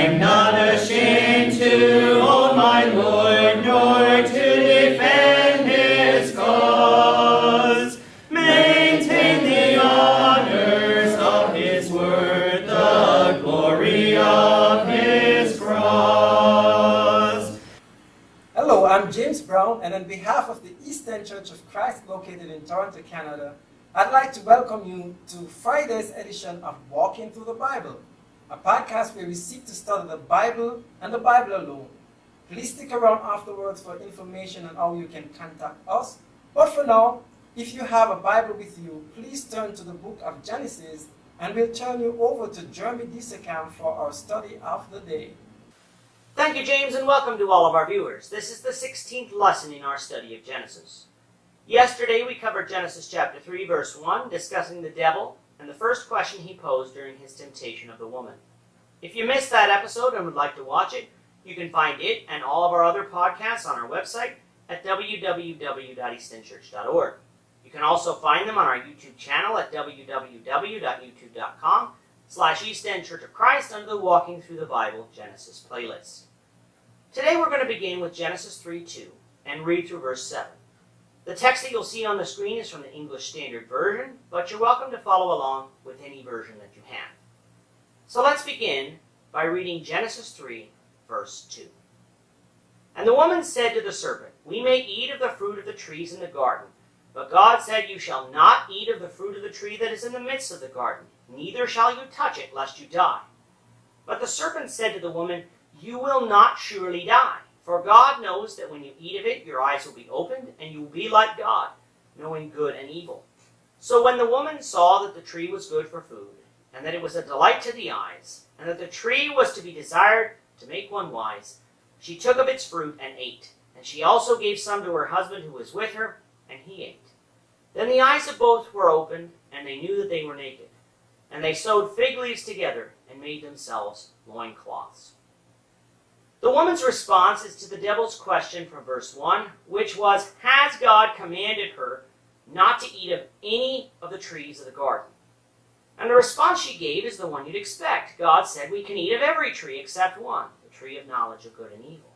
I'm not ashamed to own my Lord, nor to defend his cause. Maintain the honors of his word, the glory of his cross. Hello, I'm James Brown, and on behalf of the Eastern Church of Christ located in Toronto, Canada, I'd like to welcome you to Friday's edition of Walking Through the Bible, a podcast where we seek to study the Bible and the Bible alone. Please stick around afterwards for information on how you can contact us. But for now, if you have a Bible with you, please turn to the book of Genesis, and we'll turn you over to Jeremy Dissekam for our study of the day. Thank you, James, and welcome to all of our viewers. This is the 16th lesson in our study of Genesis. Yesterday, we covered Genesis chapter 3, verse 1, discussing the devil and the first question he posed during his temptation of the woman. If you missed that episode and would like to watch it, you can find it and all of our other podcasts on our website at www.eastonchurch.org. You can also find them on our YouTube channel at www.youtube.com/East End Church of Christ under the Walking Through the Bible Genesis playlist. Today we're going to begin with Genesis 3:2 and read through verse 7. The text that you'll see on the screen is from the English Standard Version, but you're welcome to follow along with any version that you have. So let's begin by reading Genesis 3, verse 2. And the woman said to the serpent, We may eat of the fruit of the trees in the garden, but God said, You shall not eat of the fruit of the tree that is in the midst of the garden, neither shall you touch it, lest you die. But the serpent said to the woman, You will not surely die. For God knows that when you eat of it, your eyes will be opened, and you will be like God, knowing good and evil. So when the woman saw that the tree was good for food, and that it was a delight to the eyes, and that the tree was to be desired to make one wise, she took of its fruit and ate. And she also gave some to her husband who was with her, and he ate. Then the eyes of both were opened, and they knew that they were naked. And they sewed fig leaves together, and made themselves loincloths. The woman's response is to the devil's question from verse 1, which was, Has God commanded her not to eat of any of the trees of the garden? And the response she gave is the one you'd expect. God said we can eat of every tree except one, the tree of knowledge of good and evil.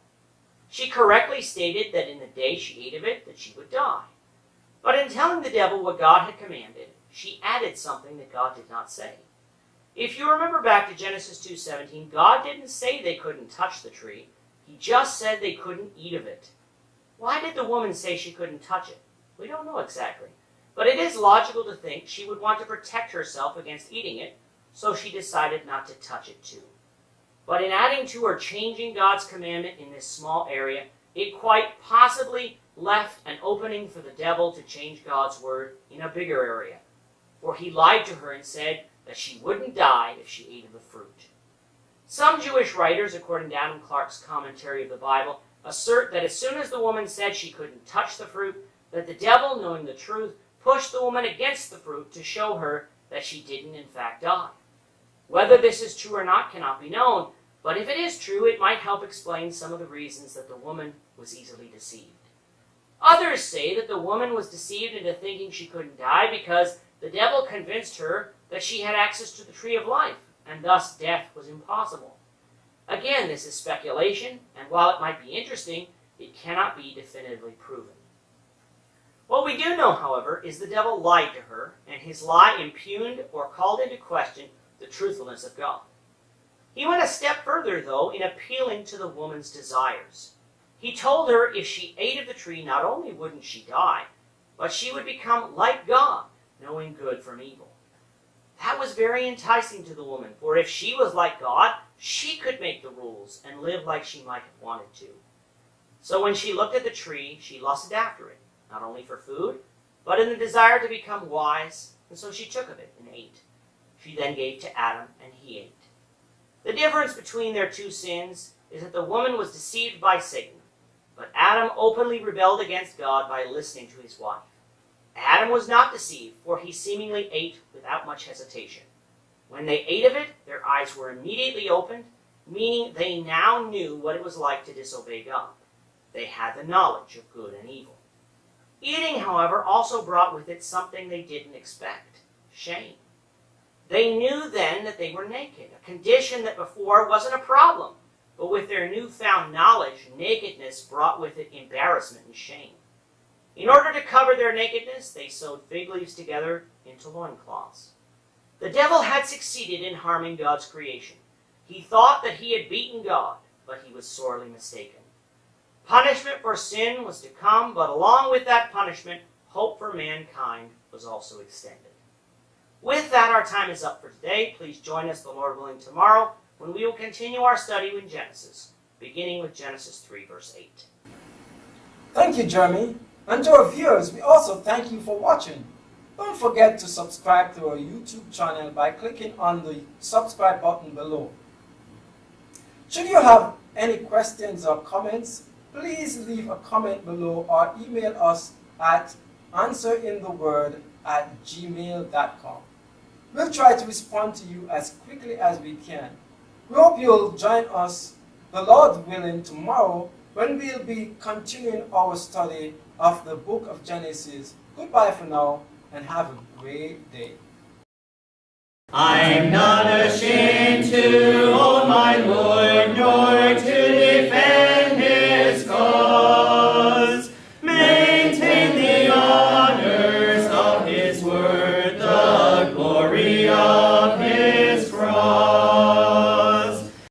She correctly stated that in the day she ate of it, that she would die. But in telling the devil what God had commanded, she added something that God did not say. If you remember back to Genesis 2:17, God didn't say they couldn't touch the tree. He just said they couldn't eat of it. Why did the woman say she couldn't touch it? We don't know exactly. But it is logical to think she would want to protect herself against eating it, so she decided not to touch it too. But in adding to or changing God's commandment in this small area, it quite possibly left an opening for the devil to change God's word in a bigger area. For he lied to her and said that she wouldn't die if she ate of the fruit. Some Jewish writers, according to Adam Clarke's commentary of the Bible, assert that as soon as the woman said she couldn't touch the fruit, that the devil, knowing the truth, pushed the woman against the fruit to show her that she didn't in fact die. Whether this is true or not cannot be known, but if it is true, it might help explain some of the reasons that the woman was easily deceived. Others say that the woman was deceived into thinking she couldn't die because the devil convinced her that she had access to the tree of life, and thus death was impossible. Again, this is speculation, and while it might be interesting, it cannot be definitively proven. What we do know, however, is the devil lied to her, and his lie impugned or called into question the truthfulness of God. He went a step further, though, in appealing to the woman's desires. He told her if she ate of the tree, not only wouldn't she die, but she would become like God, knowing good from evil. That was very enticing to the woman, for if she was like God, she could make the rules and live like she might have wanted to. So when she looked at the tree, she lusted after it, not only for food, but in the desire to become wise, and so she took of it and ate. She then gave to Adam, and he ate. The difference between their two sins is that the woman was deceived by Satan, but Adam openly rebelled against God by listening to his wife. Adam was not deceived, for he seemingly ate without much hesitation. When they ate of it, their eyes were immediately opened, meaning they now knew what it was like to disobey God. They had the knowledge of good and evil. Eating, however, also brought with it something they didn't expect: shame. They knew then that they were naked, a condition that before wasn't a problem. But with their newfound knowledge, nakedness brought with it embarrassment and shame. In order to cover their nakedness, they sewed fig leaves together into loincloths. The devil had succeeded in harming God's creation. He thought that he had beaten God, but he was sorely mistaken. Punishment for sin was to come, but along with that punishment, hope for mankind was also extended. With that, our time is up for today. Please join us, the Lord willing, tomorrow when we will continue our study in Genesis, beginning with Genesis 3, verse 8. Thank you, Jeremy. And to our viewers, we also thank you for watching. Don't forget to subscribe to our YouTube channel by clicking on the subscribe button below. Should you have any questions or comments, please leave a comment below or email us at answerintheword@gmail.com. We'll try to respond to you as quickly as we can. We hope you'll join us, the Lord willing, tomorrow when we'll be continuing our study of the book of Genesis. Goodbye for now and have a great day. I'm not ashamed to own my Lord.